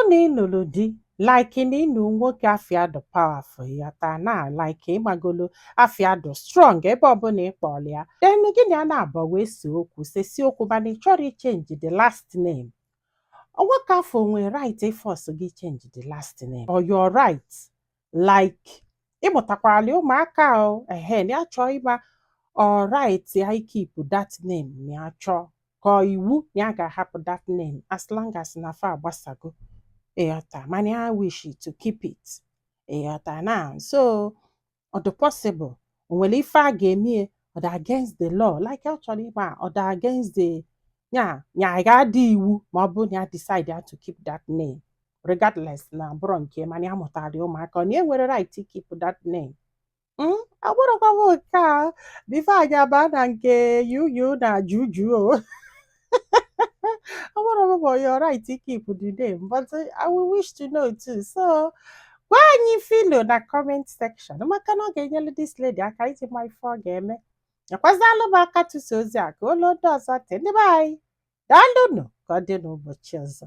na ị nụrụ di like na ị nụ nwoke afịa dị powerful ya taa na like ịmagolo afịa dị strong ebe ọbụla ị kpọrọ ya then gị na ya na-abọ wee see okwu sesi okwu mana ị chọrọ ichenji the last name. Nwoke afọ nwere right ịfọs gị change the last name or your right like ịmụtakwala ụmụaka o ya chọọ ịma or right ya keep that name na ya chọọ ka iwu na ya ga-ahapụ that name as long as na fa agbasago ịghọta mana ya wish to keep it ịghọta na so ọ dị possible o nwere ife a ga-eme ọ dị against the law like ọ chọrọ ịma ọ dị against the ya ga-adị iwu ma ọ bụrụ na ya decide ya to keep that name regardless na abụrụ nke mana ya mụtara ụmụaka ọ na enwere right to keep that name. Agbụrụkwa m nke a bifo anyị abaa na nke yuyu na juju o agbụrụ m bụ your right to keep the name but I will wish to know too so gwa anyị filo na comment section maka na ọ ga-enyelu this lady aka iji ma ife ọ ga-eme nyekwazalụ m aka tụsa ozi a ka olu ndị ọzọ tị ndị be anyị daalụnụ ka ọ dị n'ụbọchị ọzọ.